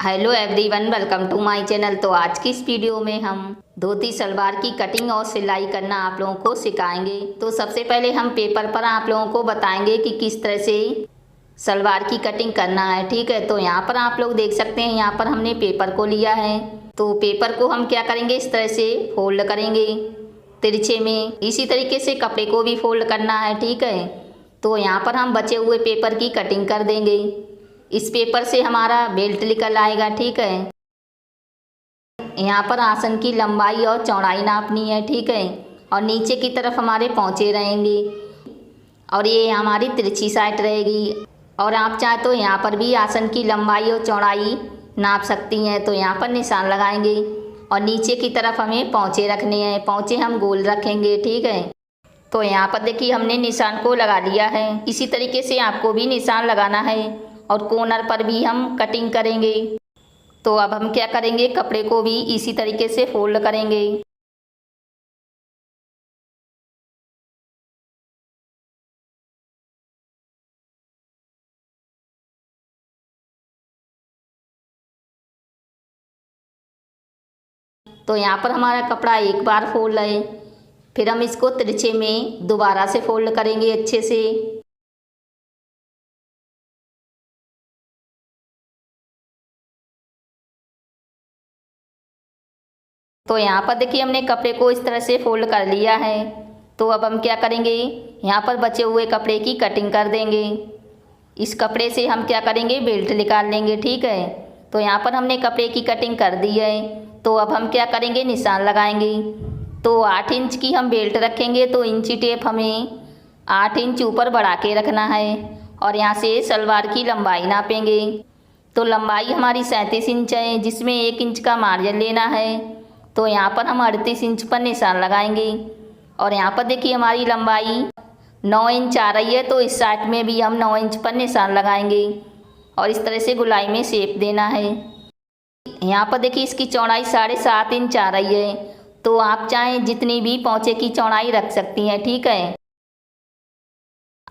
Hello everyone, welcome to my channel. तो आज की इस वीडियो में हम धोती सलवार की कटिंग और सिलाई करना आप लोगों को सिखाएंगे। तो सबसे पहले हम पेपर पर आप लोगों को बताएंगे कि किस तरह से सलवार की कटिंग करना है। ठीक है, तो यहाँ पर आप लोग देख सकते हैं, यहाँ पर हमने पेपर को लिया है। तो पेपर को हम क्या करेंगे, इस तरह से फोल्ड करेंगे तिरछे में। इसी तरीके से कपड़े को भी फोल्ड करना है। ठीक है, तो यहाँ पर हम बचे हुए पेपर की कटिंग कर देंगे। इस पेपर से हमारा बेल्ट निकल आएगा। ठीक है, यहाँ पर आसन की लंबाई और चौड़ाई नापनी है। ठीक है, और नीचे की तरफ हमारे पहुँचे रहेंगे और ये हमारी तिरछी साइड रहेगी। और आप चाहे तो यहाँ पर भी आसन की लंबाई और चौड़ाई नाप सकती हैं। तो यहाँ पर निशान लगाएंगे और नीचे की तरफ हमें पहुँचे रखने हैं। पहुँचे हम गोल रखेंगे। ठीक है, तो यहाँ पर देखिए हमने निशान को लगा लिया है। इसी तरीके से आपको भी निशान लगाना है और कॉर्नर पर भी हम कटिंग करेंगे। तो अब हम क्या करेंगे, कपड़े को भी इसी तरीके से फोल्ड करेंगे। तो यहाँ पर हमारा कपड़ा एक बार फोल्ड है, फिर हम इसको तिरछे में दोबारा से फोल्ड करेंगे अच्छे से। तो यहाँ पर देखिए हमने कपड़े को इस तरह से फोल्ड कर लिया है। तो अब हम क्या करेंगे, यहाँ पर बचे हुए कपड़े की कटिंग कर देंगे। इस कपड़े से हम क्या करेंगे, बेल्ट निकाल लेंगे। ठीक है, तो यहाँ पर हमने कपड़े की कटिंग कर दी है। तो अब हम क्या करेंगे, निशान लगाएंगे। तो 8 इंच की हम बेल्ट रखेंगे। तो इंची टेप हमें 8 इंच ऊपर बढ़ा के रखना है और यहाँ से सलवार की लंबाई नापेंगे। तो लंबाई हमारी 37 इंच है, जिसमें 1 इंच का मार्जिन लेना है। तो यहाँ पर हम 38 इंच पर निशान लगाएंगे और यहाँ पर देखिए हमारी लंबाई 9 इंच आ रही है। तो इस साइड में भी हम 9 इंच पर निशान लगाएंगे और इस तरह से गोलाई में शेप देना है। यहाँ पर देखिए इसकी चौड़ाई 7.5 इंच आ रही है। तो आप चाहें जितनी भी पौंचे की चौड़ाई रख सकती हैं। ठीक है,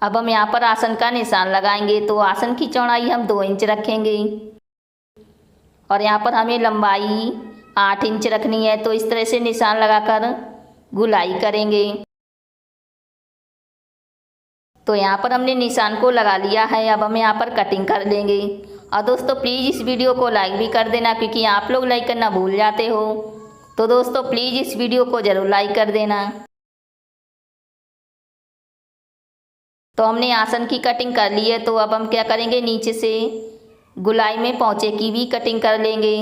अब हम यहाँ पर आसन का निशान लगाएंगे। तो आसन की चौड़ाई हम 2 इंच रखेंगे और यहाँ पर हमें लंबाई 8 इंच रखनी है। तो इस तरह से निशान लगाकर गुलाई करेंगे। तो यहाँ पर हमने निशान को लगा लिया है। अब हम यहाँ पर कटिंग कर लेंगे। और दोस्तों प्लीज़ इस वीडियो को लाइक भी कर देना, क्योंकि आप लोग लाइक करना भूल जाते हो। तो दोस्तों प्लीज़ इस वीडियो को ज़रूर लाइक कर देना। तो हमने आसन की कटिंग कर ली है। तो अब हम क्या करेंगे, नीचे से गुलाई में पौंचे की भी कटिंग कर लेंगे।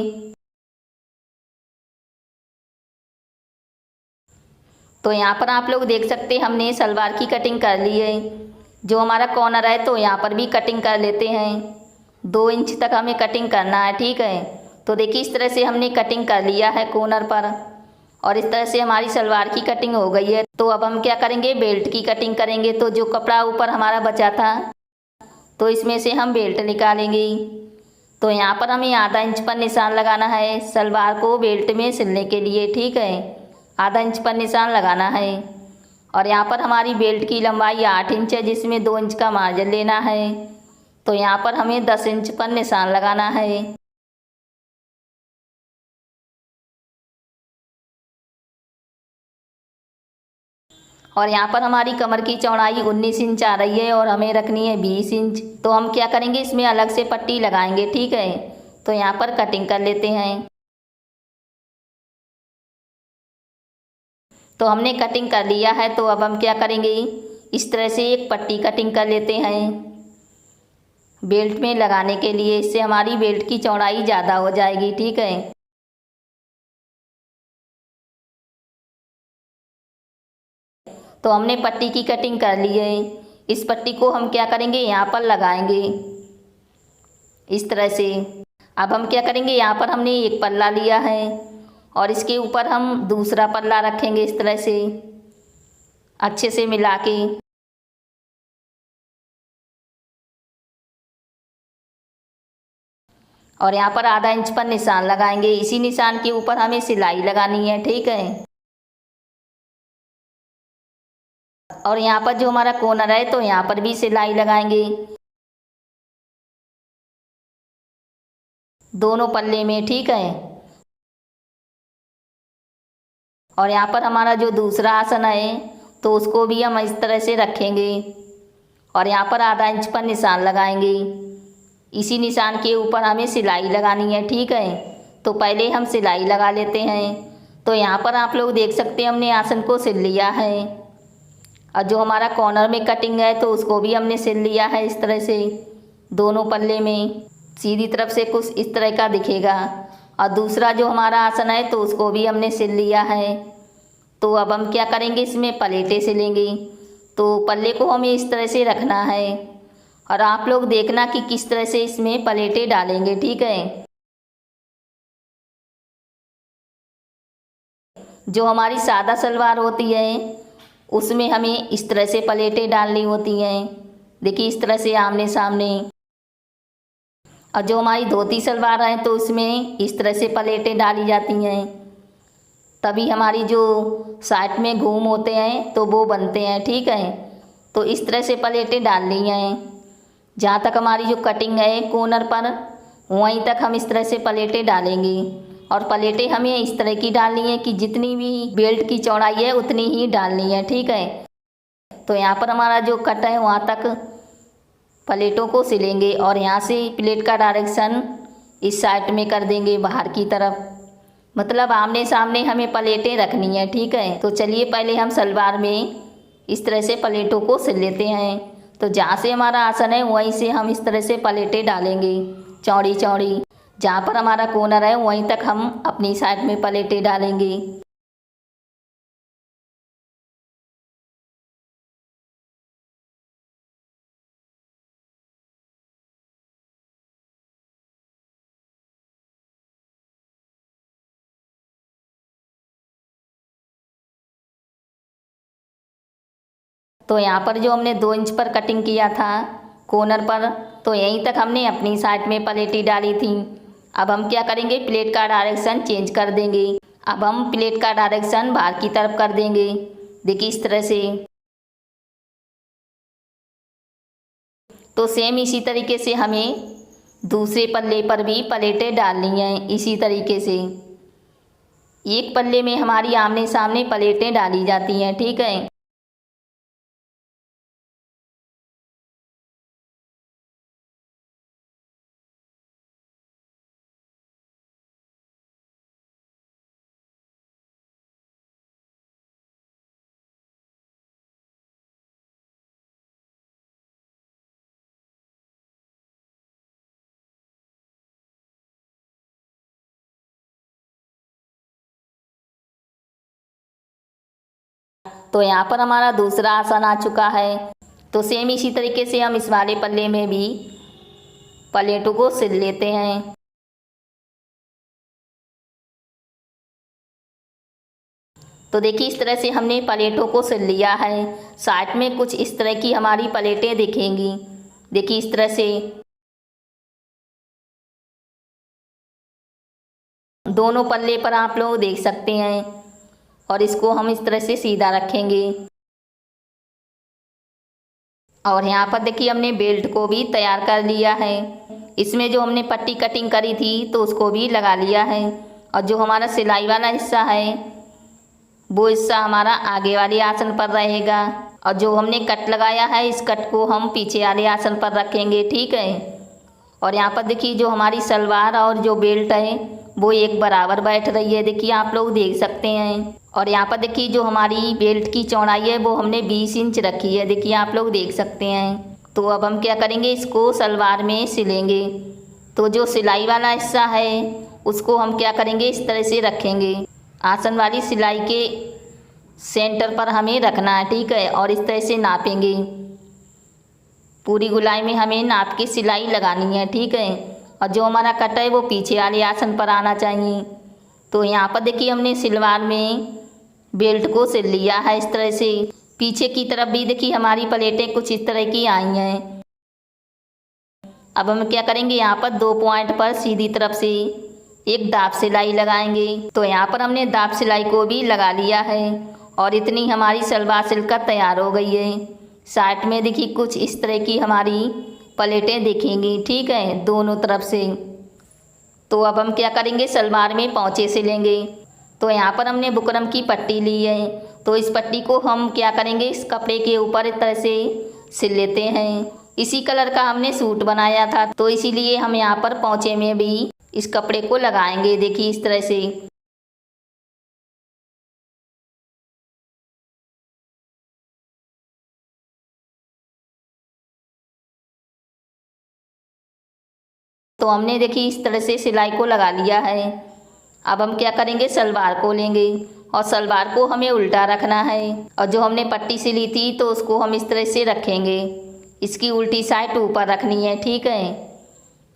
तो यहाँ पर आप लोग देख सकते हैं हमने सलवार की कटिंग कर ली है। जो हमारा कॉर्नर है तो यहाँ पर भी कटिंग कर लेते हैं। 2 इंच तक हमें कटिंग करना है। ठीक है, तो देखिए इस तरह से हमने कटिंग कर लिया है कॉर्नर पर और इस तरह से हमारी सलवार की कटिंग हो गई है। तो अब हम क्या करेंगे, बेल्ट की कटिंग करेंगे। तो जो कपड़ा ऊपर हमारा बचा था तो इसमें से हम बेल्ट निकालेंगे। तो यहाँ पर हमें आधा इंच पर निशान लगाना है सलवार को बेल्ट में सिलने के लिए। ठीक है, आधा इंच पर निशान लगाना है और यहाँ पर हमारी बेल्ट की लंबाई 8 इंच है, जिसमें 2 इंच का मार्जिन लेना है। तो यहाँ पर हमें 10 इंच पर निशान लगाना है। और यहाँ पर हमारी कमर की चौड़ाई 19 इंच आ रही है और हमें रखनी है 20 इंच। तो हम क्या करेंगे, इसमें अलग से पट्टी लगाएंगे। ठीक है, तो यहाँ पर कटिंग कर लेते हैं। तो हमने कटिंग कर लिया है। तो अब हम क्या करेंगे, इस तरह से एक पट्टी कटिंग कर लेते हैं बेल्ट में लगाने के लिए। इससे हमारी बेल्ट की चौड़ाई ज़्यादा हो जाएगी। ठीक है, तो हमने पट्टी की कटिंग कर ली है। इस पट्टी को हम क्या करेंगे, यहाँ पर लगाएंगे इस तरह से। अब हम क्या करेंगे, यहाँ पर हमने एक पल्ला लिया है और इसके ऊपर हम दूसरा पल्ला रखेंगे इस तरह से अच्छे से मिला के। और यहाँ पर आधा इंच पर निशान लगाएंगे। इसी निशान के ऊपर हमें सिलाई लगानी है। ठीक है, और यहाँ पर जो हमारा कॉर्नर है तो यहाँ पर भी सिलाई लगाएंगे। दोनों पल्ले में, ठीक है। और यहाँ पर हमारा जो दूसरा आसन है तो उसको भी हम इस तरह से रखेंगे और यहाँ पर आधा इंच पर निशान लगाएंगे। इसी निशान के ऊपर हमें सिलाई लगानी है, ठीक है। तो पहले हम सिलाई लगा लेते हैं। तो यहाँ पर आप लोग देख सकते हैं हमने आसन को सिल लिया है और जो हमारा कॉर्नर में कटिंग है तो उसको भी हमने सिल लिया है इस तरह से। दोनों पल्ले में सीधी तरफ से कुछ इस तरह का दिखेगा और दूसरा जो हमारा आसन है तो उसको भी हमने सिल लिया है। तो अब हम क्या करेंगे, इसमें पलेटें सिलेंगे। तो पल्ले को हमें इस तरह से रखना है और आप लोग देखना कि किस तरह से इसमें पलेटें डालेंगे, ठीक है। जो हमारी सादा सलवार होती है उसमें हमें इस तरह से पलेटें डालनी होती हैं, देखिए इस तरह से आमने सामने। और जो हमारी धोती सलवार है तो उसमें इस तरह से पलेटें डाली जाती हैं, तभी हमारी जो साइड में घूम होते हैं तो वो बनते हैं, ठीक है। तो इस तरह से पलेटें डालनी हैं। जहाँ तक हमारी जो कटिंग है कॉर्नर पर वहीं तक हम इस तरह से पलेटें डालेंगे। और पलेटें हमें इस तरह की डालनी है कि जितनी भी बेल्ट की चौड़ाई है उतनी ही डालनी है, ठीक है। तो यहाँ पर हमारा जो कट है वहाँ तक प्लेटों को सिलेंगे और यहाँ से प्लेट का डायरेक्शन इस साइड में कर देंगे बाहर की तरफ, मतलब आमने सामने हमें प्लेटें रखनी है, ठीक है। तो चलिए पहले हम सलवार में इस तरह से प्लेटों को सिल लेते हैं। तो जहाँ से हमारा आसन है वहीं से हम इस तरह से प्लेटें डालेंगे चौड़ी चौड़ी। जहाँ पर हमारा कॉर्नर है वहीं तक हम अपनी साइड में प्लेटें डालेंगे। तो यहाँ पर जो हमने 2 इंच पर कटिंग किया था कॉर्नर पर, तो यहीं तक हमने अपनी साइड में प्लेटें डाली थी। अब हम क्या करेंगे, प्लेट का डायरेक्शन चेंज कर देंगे। अब हम प्लेट का डायरेक्शन बाहर की तरफ कर देंगे, देखिए इस तरह से। तो सेम इसी तरीके से हमें दूसरे पल्ले पर भी प्लेटें डालनी हैं, इसी तरीके से। एक पल्ले में हमारी आमने सामने प्लेटें डाली जाती हैं, ठीक है। तो यहाँ पर हमारा दूसरा आसन आ चुका है। तो सेम इसी तरीके से हम इस वाले पल्ले में भी प्लेटों को सिल लेते हैं। तो देखिए इस तरह से हमने प्लेटों को सिल लिया है। साइड में कुछ इस तरह की हमारी प्लेटें दिखेंगी, देखिए इस तरह से। दोनों पल्ले पर आप लोग देख सकते हैं और इसको हम इस तरह से सीधा रखेंगे। और यहाँ पर देखिए हमने बेल्ट को भी तैयार कर लिया है। इसमें जो हमने पट्टी कटिंग करी थी तो उसको भी लगा लिया है। और जो हमारा सिलाई वाला हिस्सा है वो हिस्सा हमारा आगे वाले आसन पर रहेगा और जो हमने कट लगाया है इस कट को हम पीछे वाले आसन पर रखेंगे, ठीक है। और यहाँ पर देखिए जो हमारी सलवार और जो बेल्ट है वो एक बराबर बैठ रही है, देखिए आप लोग देख सकते हैं। और यहाँ पर देखिए जो हमारी बेल्ट की चौड़ाई है वो हमने 20 इंच रखी है, देखिए आप लोग देख सकते हैं। तो अब हम क्या करेंगे, इसको सलवार में सिलेंगे। तो जो सिलाई वाला हिस्सा है उसको हम क्या करेंगे, इस तरह से रखेंगे। आसन वाली सिलाई के सेंटर पर हमें रखना है, ठीक है। और इस तरह से नापेंगे, पूरी गुलाई में हमें नाप के सिलाई लगानी है, ठीक है। और जो हमारा कट है वो पीछे वाले आसन पर आना चाहिए। तो यहाँ पर देखिए हमने सलवार में बेल्ट को सिल लिया है इस तरह से। पीछे की तरफ भी देखिए हमारी प्लेटें कुछ इस तरह की आई हैं। अब हम क्या करेंगे, यहाँ पर 2 पॉइंट पर सीधी तरफ से एक दाब सिलाई लगाएंगे। तो यहाँ पर हमने दाब सिलाई को भी लगा लिया है और इतनी हमारी सलवार सिलकर तैयार हो गई है। साइड में देखिए कुछ इस तरह की हमारी प्लेटें दिखेंगी, ठीक है, दोनों तरफ से। तो अब हम क्या करेंगे, सलवार में पोंचे सिलेंगे। तो यहाँ पर हमने बुकरम की पट्टी ली है, तो इस पट्टी को हम क्या करेंगे, इस कपड़े के ऊपर इस तरह से सिल लेते हैं। इसी कलर का हमने सूट बनाया था, तो इसीलिए हम यहाँ पर पोंचे में भी इस कपड़े को लगाएंगे। देखिए इस तरह से। तो हमने देखिए इस तरह से सिलाई को लगा लिया है। अब हम क्या करेंगे, सलवार को लेंगे और सलवार को हमें उल्टा रखना है, और जो हमने पट्टी सिली थी तो उसको हम इस तरह से रखेंगे। इसकी उल्टी साइड ऊपर रखनी है, ठीक है।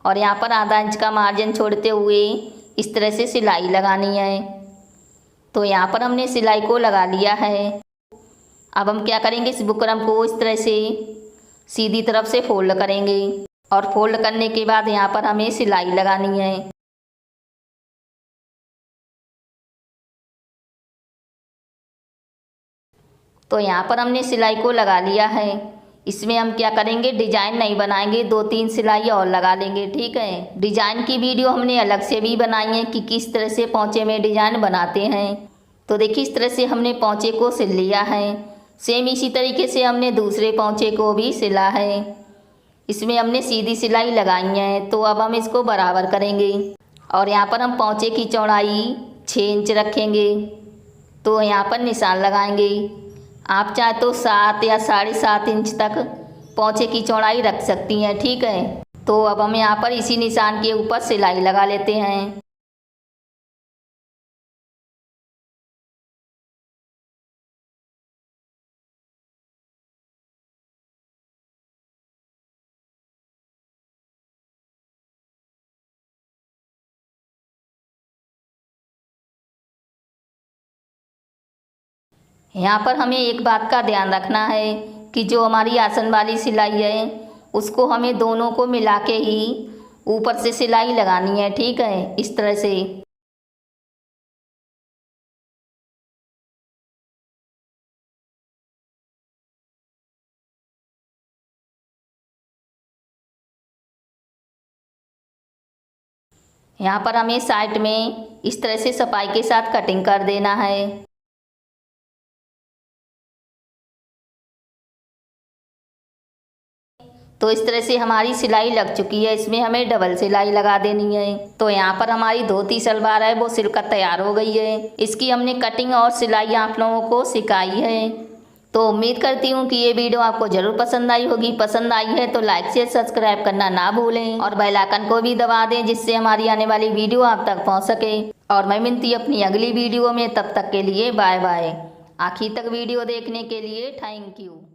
और यहाँ पर आधा इंच का मार्जिन छोड़ते हुए इस तरह से सिलाई लगानी है। तो यहाँ पर हमने सिलाई को लगा लिया है। अब हम क्या करेंगे, इस बुकरम को इस तरह से सीधी तरफ से फोल्ड करेंगे, और फोल्ड करने के बाद यहाँ पर हमें सिलाई लगानी है। तो यहाँ पर हमने सिलाई को लगा लिया है। इसमें हम क्या करेंगे, डिजाइन नहीं बनाएंगे, 2-3 सिलाई और लगा लेंगे, ठीक है। डिजाइन की वीडियो हमने अलग से भी बनाई है कि किस तरह से पोंचे में डिजाइन बनाते हैं। तो देखिए इस तरह से हमने पोंचे को सिल लिया है। सेम इसी तरीके से हमने दूसरे पोंचे को भी सिला है। इसमें हमने सीधी सिलाई लगाई है, तो अब हम इसको बराबर करेंगे। और यहाँ पर हम पोंचे की चौड़ाई 6 इंच रखेंगे, तो यहाँ पर निशान लगाएंगे। आप चाहे तो 7 या 7.5 इंच तक पोंचे की चौड़ाई रख सकती हैं, ठीक है। तो अब हम यहाँ पर इसी निशान के ऊपर सिलाई लगा लेते हैं। यहाँ पर हमें एक बात का ध्यान रखना है कि जो हमारी आसन वाली सिलाई है उसको हमें दोनों को मिला के ही ऊपर से सिलाई लगानी है, ठीक है, इस तरह से। यहाँ पर हमें साइड में इस तरह से सफाई के साथ कटिंग कर देना है। तो इस तरह से हमारी सिलाई लग चुकी है। इसमें हमें डबल सिलाई लगा देनी है। तो यहाँ पर हमारी धोती सलवार है वो सिलकर तैयार हो गई है। इसकी हमने कटिंग और सिलाई आप लोगों को सिखाई है। तो उम्मीद करती हूँ कि ये वीडियो आपको ज़रूर पसंद आई होगी। पसंद आई है तो लाइक शेयर सब्सक्राइब करना ना भूलें, और बेल आइकन को भी दबा दें जिससे हमारी आने वाली वीडियो आप तक पहुँच सके। और मैं मिलती अपनी अगली वीडियो में, तब तक के लिए बाय बाय। आखिर तक वीडियो देखने के लिए थैंक यू।